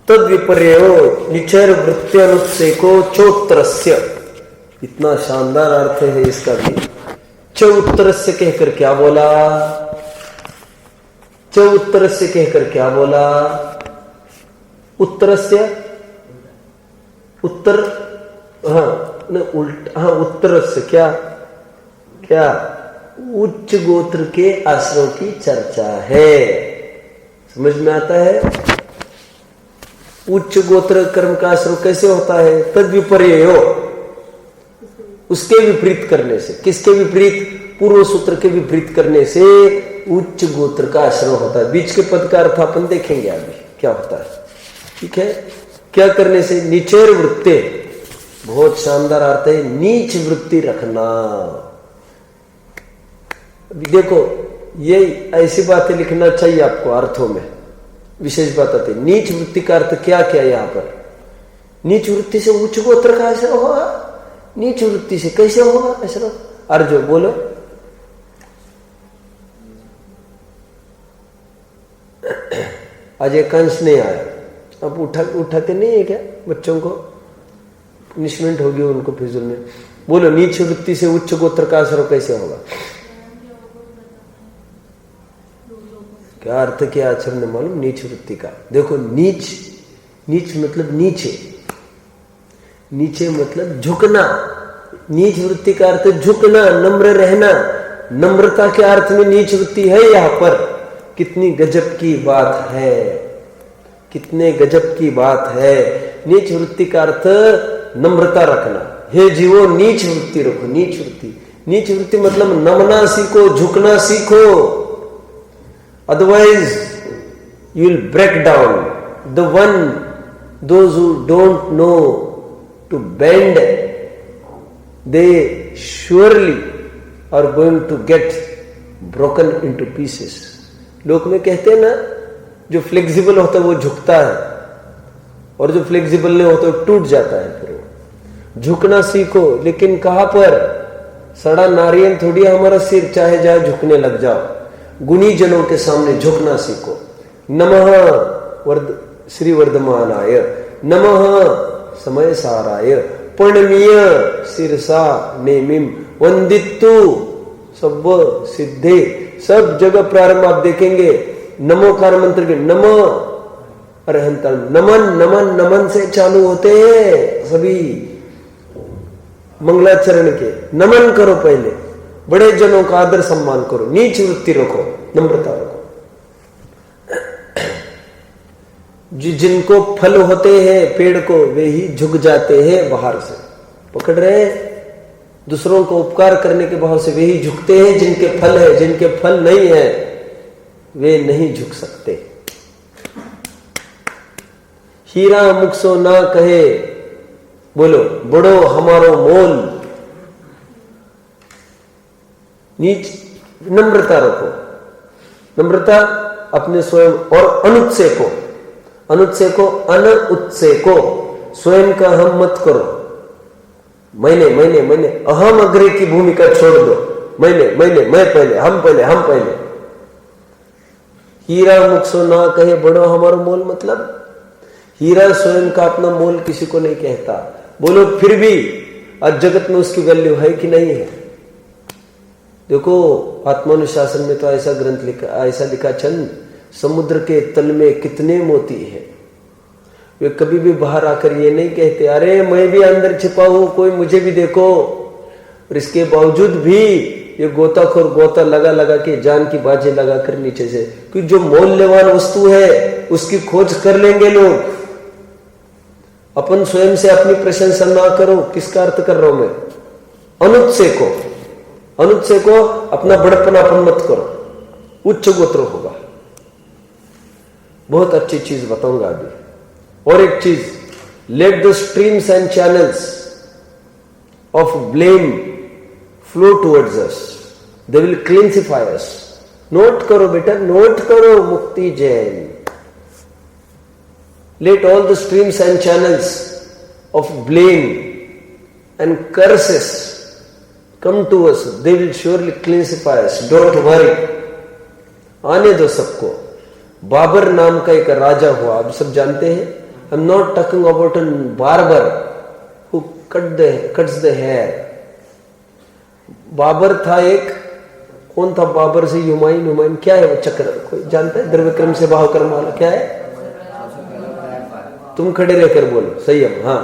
तद विपर्यो निचैर वृत्त्यनुत्सेको चोत्तरस्य। इतना शानदार अर्थ है इसका भी। च उत्तरस्य कहकर क्या बोला? च उत्तरस्य कहकर क्या बोला? उत्तरस्य उत्तर, हाँ न उल्ट, हाँ उत्तर से क्या क्या उच्च गोत्र के आश्रम की चर्चा है। समझ में आता है? उच्च गोत्र कर्म का आश्रम कैसे होता है? तद विपर्यो, उसके विपरीत करने से। किसके विपरीत? पूर्व सूत्र के विपरीत करने से उच्च गोत्र का आश्रम होता है। बीच के पद का अर्थ अपन देखेंगे अभी क्या होता है। ठीक है, क्या करने से? नीचेर वृत्ते, बहुत शानदार अर्थ है, नीच वृत्ति रखना। देखो ये ऐसी बातें लिखना चाहिए आपको अर्थों में, विशेष बात आती है। नीच वृत्ति का अर्थ क्या क्या यहाँ पर? नीच वृत्ति से उच्च गोत्र का आश्रय होगा? नीच वृत्ति से कैसे होगा आश्रय? अर्जो बोलो। आज एक अंश नहीं आया, अब उठाते नहीं है क्या बच्चों को? पनिशमेंट होगी उनको फिजूल में। बोलो, नीच वृत्ति से उच्च गोत्र का आश्रय कैसे होगा? क्या अर्थ किया आचरण ने मालूम? नीच वृत्ति का। देखो नीच, नीच मतलब नीचे, नीचे मतलब झुकना। नीच वृत्ति का अर्थ झुकना, नम्र रहना। नम्रता के अर्थ में नीच वृत्ति है यहाँ पर। कितनी गजब की बात है, कितने गजब की बात है। नीच वृत्ति का अर्थ नम्रता रखना। हे जीवो नीच वृत्ति रखो। नीच वृत्ति, नीच वृत्ति मतलब नमना सीखो, झुकना सीखो। Otherwise, you will break down. Those who don't know to bend, they surely are going to get broken into pieces. लोक में कहते हैं ना, जो फ्लेक्सिबल होता है वो झुकता है, और जो फ्लेक्सिबल नहीं होता वो टूट जाता है। फिर वो झुकना सीखो। लेकिन कहां पर? सड़ा नारियल थोड़ी हमारा सिर, चाहे जाए झुकने लग जाओ। गुणी जनों के सामने झुकना सीखो। नमः श्री वर्धमानाय, नमः समय साराय, प्रणमीय शिरसा नेमिम वंदितु सब सिद्धे। सब जगह प्रारंभ आप देखेंगे नमोकार मंत्र के नमो अरहंता, नमन नमन नमन से चालू होते हैं सभी मंगलाचरण के। नमन करो पहले, बड़े जनों का आदर सम्मान करो, नीच वृत्ति रखो, नम्रता रखो। जिनको फल होते हैं पेड़ को, वे ही झुक जाते हैं बाहर से। पकड़ रहे हैं? दूसरों को उपकार करने के भाव से वे ही झुकते हैं जिनके फल है, जिनके फल नहीं है वे नहीं झुक सकते। हीरा मुखसो ना कहे, बोलो बड़ो हमारो मोल। नीच नम्रता रखो, नम्रता अपने स्वयं, और अनुत्से को, अनुत्से को, अनुत्से को, स्वयं का हम मत करो। मैंने मैंने मैंने अहम अग्रे की भूमिका छोड़ दो। मैंने मैंने, मैं पहले, हम पहले, हम पहले। हीरा मुखसो ना कहे बड़ो हमारो मोल, मतलब हीरा स्वयं का अपना मोल किसी को नहीं कहता। बोलो फिर भी आज जगत में उसकी वैल्यू है कि नहीं है? देखो आत्मानुशासन में तो ऐसा ग्रंथ लिखा, ऐसा लिखा, चंद समुद्र के तल में कितने मोती हैं। वे कभी भी बाहर आकर ये नहीं कहते अरे मैं भी अंदर छिपा हूं, कोई मुझे भी देखो। और इसके बावजूद भी ये गोताखोर गोता लगा लगा के जान की बाजें लगाकर नीचे से, क्योंकि जो मूल्यवान वस्तु है उसकी खोज कर लेंगे लोग। अपन स्वयं से अपनी प्रशंसा ना करो। किसका अर्थ कर रहा हूं मैं? अनुत्से को, अनुत्से को अपना बड़पनापन मत करो, उच्च गोत्र होगा। बहुत अच्छी चीज बताऊंगा अभी। और एक चीज, let the streams and channels of blame flow towards us, they will cleansify us. Note करो बेटा, नोट करो मुक्ति Jain. Let all the streams and channels of blame and curses come to us. They will surely cleansify us. Don't worry. आने दो सबको। बाबर नाम का एक राजा हुआ, आप सब जानते हैं। I'm not talking about a barber who cuts the hair. Babar था एक, कौन था बाबर से? हुमायूं, क्या है वो चक्र? कोई जानता है? द्रविक्रम से बाहुकर्म वाला क्या है? तुम खड़े रहकर बोलो, संयम। हाँ,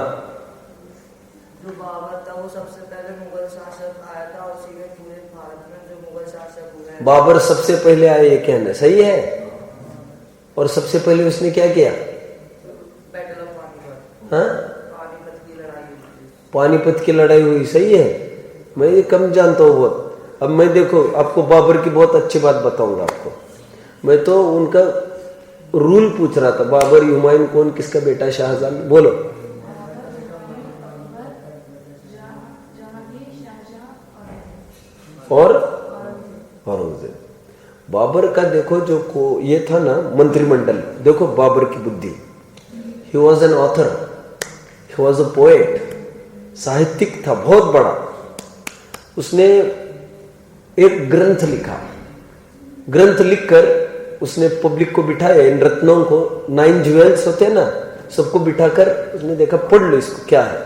जो बाबर था वो सबसे पहले मुगल शासक आया था, उसी में पूरे भारत में जो मुगल शासक हुए। बाबर सबसे पहले आए ये कहना सही है। और सबसे पहले उसने क्या किया? बैटल ऑफ पानीपत, हाँ, पानीपत की लड़ाई हुई। पानीपत की लड़ाई हुई, सही है। मैं ये कम जानता हूँ बहुत। अब मैं देखो आपको बाबर की बहुत अच्छी बात बताऊंगा आपको। मैं तो उनका रूल पूछ रहा था। बाबर, हुमायूं कौन, किसका बेटा? शाहजहां। बोलो। और औरंगजेब। बाबर का देखो जो ये था ना मंत्रिमंडल, देखो बाबर की बुद्धि। He was an author, he was a poet, साहित्यिक था बहुत बड़ा। उसने एक ग्रंथ लिखा। ग्रंथ लिखकर उसने पब्लिक को बिठाया, इन रत्नों को, 9 ज्वेल्स होते हैं ना, सबको बिठाकर उसने देखा, पढ़ लो इसको क्या है।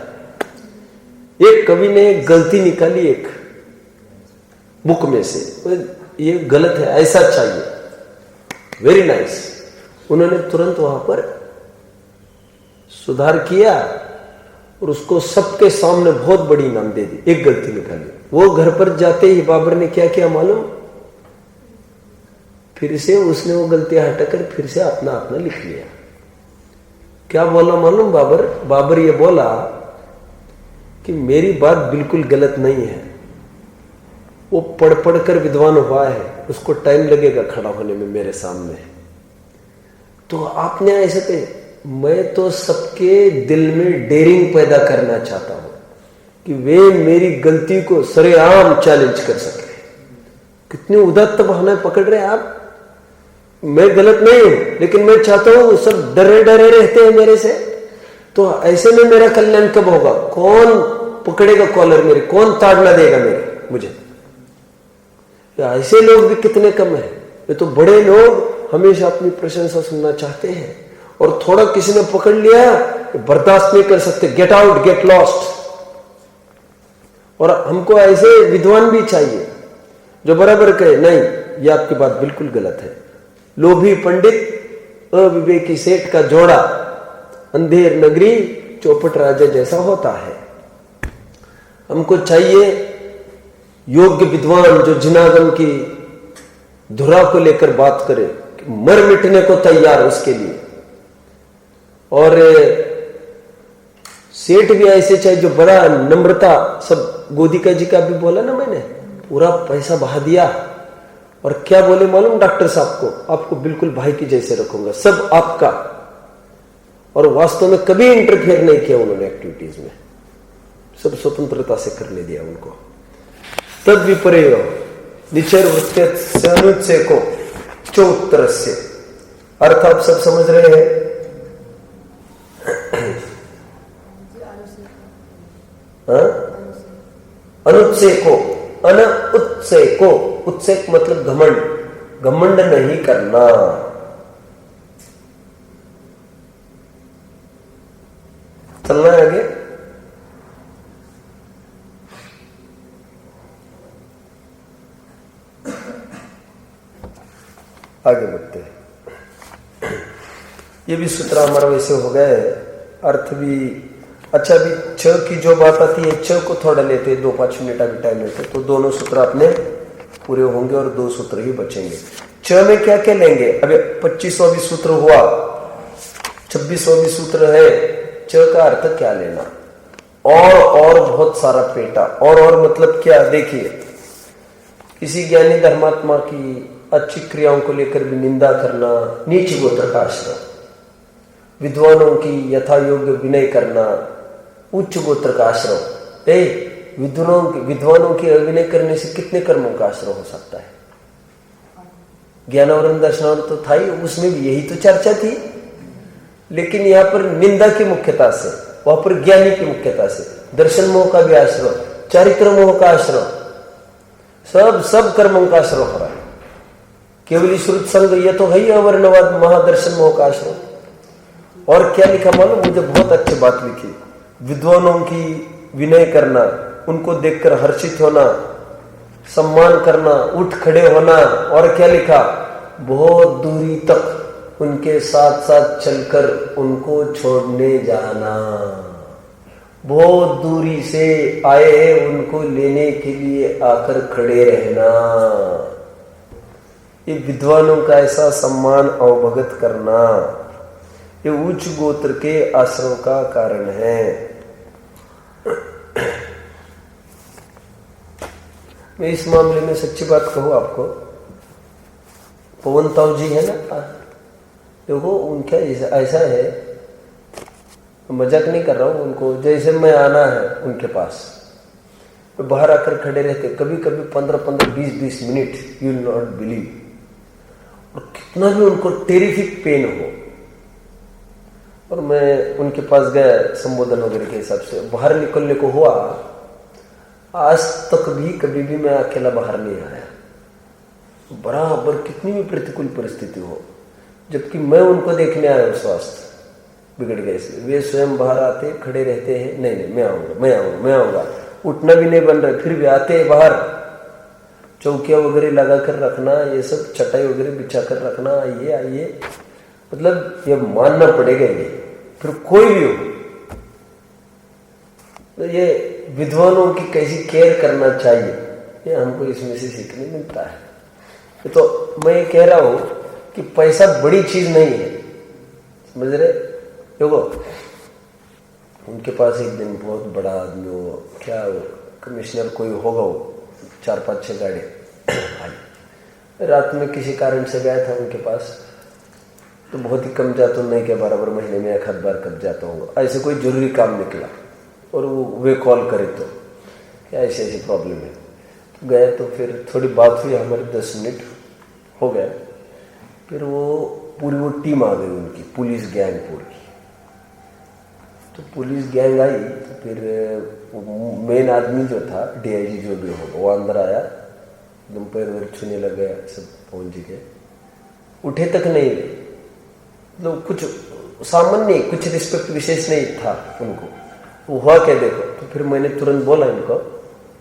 एक कवि ने गलती निकाली एक बुक में से, ये गलत है, ऐसा चाहिए, वेरी नाइस। उन्होंने तुरंत वहां पर सुधार किया और उसको सबके सामने बहुत बड़ी इनाम दे दी। एक गलती निकाली। वो घर पर जाते ही बाबर ने क्या किया मालूम? फिर से उसने वो गलतियां हटाकर फिर से अपना अपना लिख लिया। क्या बोला मालूम बाबर? बाबर ये बोला कि मेरी बात बिल्कुल गलत नहीं है। वो पढ़ पढ़ कर विद्वान हुआ है, उसको टाइम लगेगा खड़ा होने में मेरे सामने। तो आपने ऐसे कहे, मैं तो सबके दिल में डेयरिंग पैदा करना चाहता हूं कि वे मेरी गलती को सरेआम चैलेंज कर सके। कितनी उदात्त भावनाएं पकड़ रहे हैं आप। मैं गलत नहीं हूं, लेकिन मैं चाहता हूं सब डरे डरे रहते हैं मेरे से, तो ऐसे में मेरा कल्याण कब होगा? कौन पकड़ेगा कॉलर मेरी? कौन ताड़ना देगा मेरे मुझे? ऐसे लोग भी कितने कम हैं। ये तो बड़े लोग हमेशा अपनी प्रशंसा सुनना चाहते हैं, और थोड़ा किसी ने पकड़ लिया बर्दाश्त नहीं कर सकते, गेट आउट, गेट लॉस्ट। और हमको ऐसे विद्वान भी चाहिए जो बराबर कहे, नहीं ये आपकी बात बिल्कुल गलत है। लोभी पंडित अविवेकी सेठ का जोड़ा, अंधेर नगरी चौपट राजा जैसा होता है। हमको चाहिए योग्य विद्वान जो जिनागम की धुरा को लेकर बात करे, मर मिटने को तैयार उसके लिए। और सेठ भी ऐसे, चाहे जो बड़ा नम्रता, सब गोदिका जी का भी बोला ना मैंने, पूरा पैसा बहा दिया और क्या बोले मालूम डॉक्टर साहब को, आपको बिल्कुल भाई की जैसे रखूंगा, सब आपका। और वास्तव में कभी इंटरफेयर नहीं किया उन्होंने एक्टिविटीज में, सब स्वतंत्रता से करने दिया उनको। तद विपर्य निचर वृत्त अनुच्छेको चौत्तरस्य, अर्थ आप सब समझ रहे हैं। अनुच्छेको, अनुत्सेको, उत्सेक मतलब घमंड, घमंड नहीं करना। चलना है आगे। आगे बढ़ते हैं। ये भी सूत्र हमारा वैसे हो गए, अर्थ भी अच्छा। भी छ की जो बात आती है, छ को थोड़ा लेते, 2-5 मिनट अभी टाइम लेते, तो दोनों सूत्र अपने पूरे होंगे और 2 सूत्र ही बचेंगे। छ में क्या क्या लेंगे, अभी 25वां भी सूत्र हुआ, 26वां भी सूत्र है। छ का अर्थ क्या लेना, और बहुत सारा पेटा, और मतलब क्या, देखिए किसी ज्ञानी धर्मात्मा की अच्छी क्रियाओं को लेकर भी निंदा करना, नीच गोत्र का आश्रय, विद्वानों की यथा योग्य विनय करना, उच्च गोत्र का आश्रय। विद्वानों की अविनय करने से कितने कर्मों का आश्रय हो सकता है। ज्ञानावरण दर्शनावरण तो था ही, उसमें भी यही तो चर्चा थी, लेकिन यहाँ पर निंदा की मुख्यता से, वहां पर ज्ञानी की मुख्यता से, दर्शन मोह का भी आश्रय, चारित्र मोह का आश्रय, सब कर्मों का आश्रय हो रहा है। केवल श्रुत संग ये तो है ही अवर्णवाद महादर्शन मोह का आश्रय। और क्या लिखा मालूम, मुझे बहुत अच्छी बात लिखी, विद्वानों की विनय करना, उनको देखकर हर्षित होना, सम्मान करना, उठ खड़े होना, और क्या लिखा, बहुत दूरी तक उनके साथ साथ चलकर उनको छोड़ने जाना, बहुत दूरी से आए उनको लेने के लिए आकर खड़े रहना, ये विद्वानों का ऐसा सम्मान अवभगत करना, ये उच्च गोत्र के आश्रम का कारण है। मैं इस मामले में सच्ची बात कहूं आपको, पवन ताऊ जी है ना, देखो उनका ऐसा है, मजाक नहीं कर रहा हूं, उनको जैसे मैं आना है उनके पास, बाहर आकर खड़े रहते, कभी कभी 15-15, 20-20 minute, you will not believe, और कितना भी उनको टेरिफिक पेन हो, और मैं उनके पास गया संबोधन वगैरह के हिसाब से, बाहर निकलने को हुआ, आज तक भी कभी भी मैं अकेला बाहर नहीं आया, बराबर कितनी भी प्रतिकूल परिस्थिति हो, जबकि मैं उनको देखने आया, स्वास्थ्य बिगड़ गए इसलिए वे स्वयं बाहर आते, खड़े रहते हैं, नहीं मैं आऊंगा, उठना भी नहीं बन रहा, फिर भी आते बाहर, चौकियां वगैरह लगा कर रखना, ये सब चटाई वगैरह बिछा कर रखना, आइए, मतलब ये मानना पड़ेगा ये, फिर कोई भी हो, तो ये विद्वानों की कैसी केयर करना चाहिए, ये हमको इसमें से सीखने मिलता है। तो मैं ये कह रहा हूं कि पैसा बड़ी चीज नहीं है, समझ रहे। देखो उनके पास एक दिन बहुत बड़ा आदमी, वो क्या कमिश्नर कोई होगा, वो 4-5-6 गाड़ी आई, रात में किसी कारण से गया था उनके पास, तो बहुत ही कम जाता हूँ, नहीं के बराबर महीने में 1 बार कब जाता हूँ, ऐसे कोई जरूरी काम निकला और वे कॉल करे तो क्या ऐसी प्रॉब्लम है, तो गए, तो फिर थोड़ी बात हुई हमारी, 10 मिनट हो गए, फिर वो पूरी वो टीम आ गई उनकी, पुलिस गैंग पूरी, तो पुलिस गैंग आई, तो फिर मेन आदमी जो था, डीआईजी जो भी हो, वो अंदर आया, एकदम पैर वैर छूने लग गया, सब पहुंच गए, उठे तक नहीं, मतलब कुछ सामान्य, कुछ रिस्पेक्ट विशेष नहीं था उनको, वो हुआ क्या देखो। तो फिर मैंने तुरंत बोला इनको,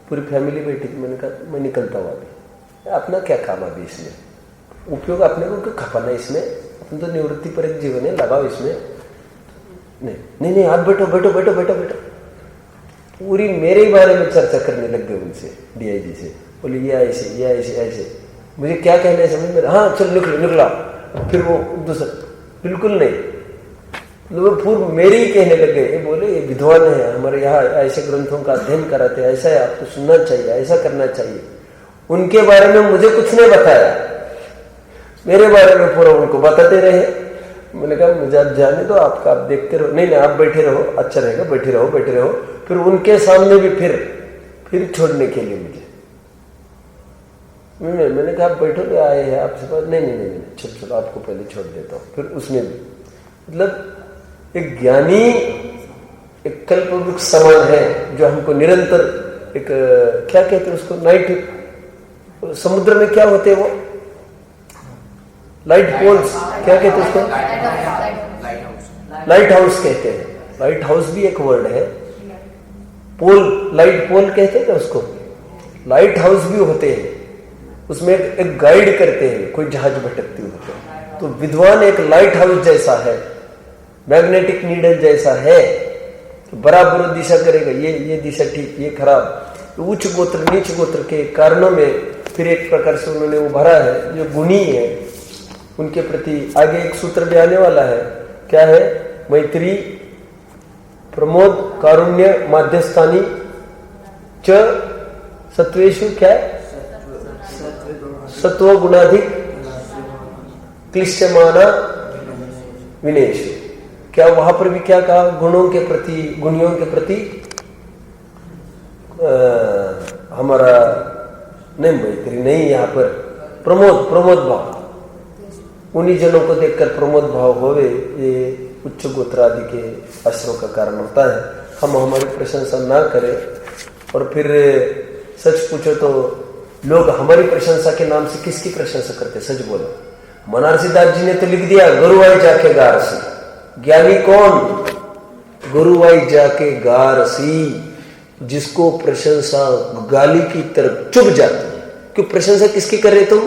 पूरी फैमिली बैठी थी, मैंने कहा मैं निकलता हूँ अभी, अपना क्या काम अभी इसमें, उपयोग अपने को क्यों खपाना इसमें, अपन तो निवृत्ति पर एक जीवन है, लगाओ इसमें, नहीं आप बैठो, पूरी मेरे ही बारे में चर्चा करने लग गए उनसे, डीआईजी से, बोले ये ऐसे, मुझे क्या कहना है समझ में, हाँ चल निकला, फिर वो दूसरा बिल्कुल नहीं, लोग पूर्व मेरे ही कहने लगे, ये बोले ये विद्वान है, हमारे यहाँ ऐसे ग्रंथों का अध्ययन कराते हैं, ऐसा है, आपको सुनना चाहिए, ऐसा करना चाहिए। उनके बारे में मुझे कुछ नहीं बताया, मेरे बारे में पूरा उनको बताते रहे। मैंने कहा मुझे आप जाने दो, आपका आप देखते रहो, नहीं आप बैठे रहो, अच्छा रहेगा, बैठे रहो। फिर उनके सामने भी फिर छोड़ने के लिए मुझे, मैंने कहा आप बैठो, आए हैं आपसे बात, नहीं चलो आपको पहले छोड़ देता हूँ। फिर उसने भी, मतलब एक ज्ञानी एक कल्पवृक्ष समान है जो हमको निरंतर एक क्या कहते हैं उसको, नाइट, समुद्र में क्या होते हैं वो लाइट पोल्स, क्या कहते हैं उसको, लाइट हाउस कहते हैं। लाइट हाउस भी एक वर्ड है, पोल, लाइट पोल कहते हैं क्या उसको, लाइट हाउस भी होते हैं। उसमें एक गाइड करते हैं, कोई जहाज भटकती होते हैं। तो विद्वान एक लाइट हाउस जैसा है, मैग्नेटिक नीडल जैसा है, तो बराबर दिशा करेगा, ये दिशा ठीक, ये खराब। तो उच्च गोत्र नीच गोत्र के कारणों में फिर एक प्रकार से उन्होंने उभरा है, जो गुणी है उनके प्रति। आगे एक सूत्र भी आने वाला है, क्या है, मैत्री प्रमोद कारुण्य माध्यस्थानी च सत्वेषु, क्या है, सत्व गुणाधिक क्लिश्यमाना विनेषु। क्या वहां पर भी क्या कहा, गुणों के प्रति, गुणियों के प्रति हमारा नहीं, मैत्री नहीं, यहाँ पर प्रमोद भाव, उन्हीं जनों को देखकर प्रमोद भाव होवे, ये उच्च गोत्र आदि के आश्रयों का कारण होता है। हम हमारी प्रशंसा ना करें, और फिर सच पूछो तो लोग हमारी प्रशंसा के नाम से किसकी प्रशंसा करते, सच बोलो। मनारसी दास जी ने तो लिख दिया, गुरुवाई जाके गारसी। ज्ञानी कौन, गुरुवाई जाके गारसी, जिसको प्रशंसा गाली की तरफ चुभ जाती है। क्यों प्रशंसा किसकी कर रहे तुम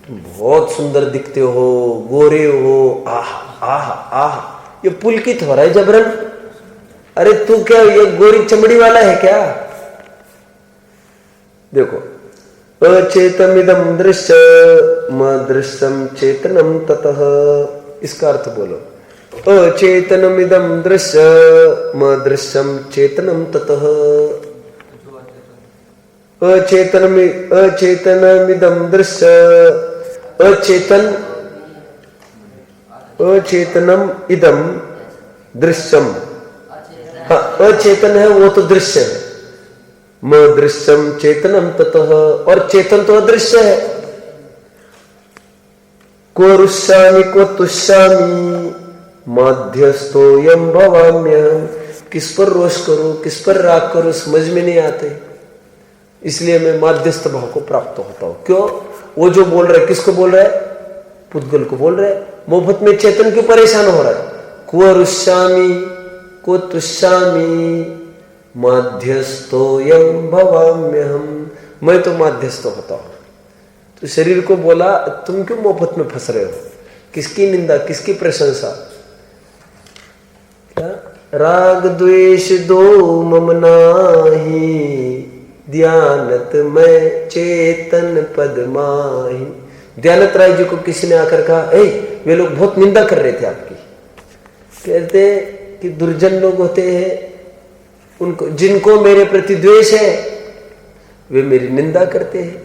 बहुत सुंदर दिखते हो, गोरे हो, आह, ये पुलकित हो रहा है जबरन। अरे तू क्या ये गोरी चमड़ी वाला है क्या? देखो, अचेतमिदं दृश्य मदृश्यम चेतनम ततः, इसका अर्थ बोलो। अचेतनमिदं दृश्य मदृश्यम चेतनम ततः, अचेतनमिदं दृश्य, अचेतनम इदम दृश्यम, हाँ अचेतन है वो तो दृश्य है, म दृश्यम चेतनम ततः, और चेतन तो अदृश्य है। को रुष्यामि को तुष्यामि मध्यस्थोयम भवाम्यहम्, किस पर रोष करूं किस पर राग करूं समझ में नहीं आते, इसलिए मैं माध्यस्थ भाव को प्राप्त होता हूं। क्यों? वो जो बोल रहा है किसको बोल रहा है? पुद्गल को बोल रहा है। मोहब्बत में चेतन क्यों परेशान हो रहा है? को रुष्यामि को तुष्यामि मध्यस्थोयम भवाम्यहम्, मैं तो मध्यस्थ होता हूं। तो शरीर को बोला तुम क्यों मोहब्बत में फंस रहे हो, किसकी निंदा किसकी प्रशंसा? क्या? राग द्वेष दो मम नाहि, ध्यानत मैं चेतन पद माहि। दयानत राय जी को किसी ने आकर कहा, वे लोग बहुत निंदा कर रहे थे आपकी, कहते कि दुर्जन लोग होते हैं उनको, जिनको मेरे प्रति द्वेष है वे मेरी निंदा करते हैं,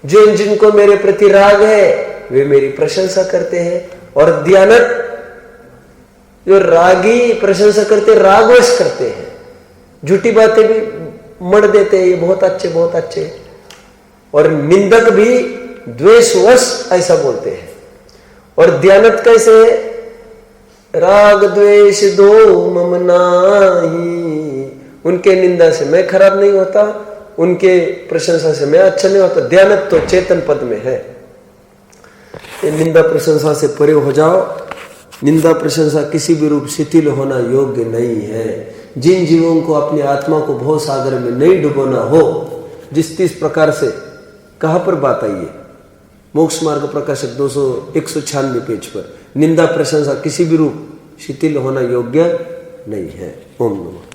जिनको मेरे प्रति राग है वे मेरी प्रशंसा करते हैं, और दयानत जो रागी प्रशंसा करते रागवश करते हैं, झूठी बातें भी मढ़ देते हैं, ये बहुत अच्छे बहुत अच्छे, और निंदक भी द्वेषवश ऐसा बोलते हैं। और दयानत कैसे है? राग द्वेष दो मम नाहि, उनके निंदा से मैं खराब नहीं होता, उनके प्रशंसा से मैं अच्छा नहीं होता। दयानत तो चेतन पद में है। निंदा प्रशंसा से परे हो जाओ। निंदा प्रशंसा किसी भी रूप शिथिल होना योग्य नहीं है। जिन जीवों को अपनी आत्मा को भव सागर में नहीं डुबोना हो, जिस प्रकार से, कहां पर बात आई है? मोक्ष मार्ग प्रकाशक 196 पेज पर। निंदा प्रशंसा किसी भी रूप शिथिल होना योग्य नहीं है। ओम नमः।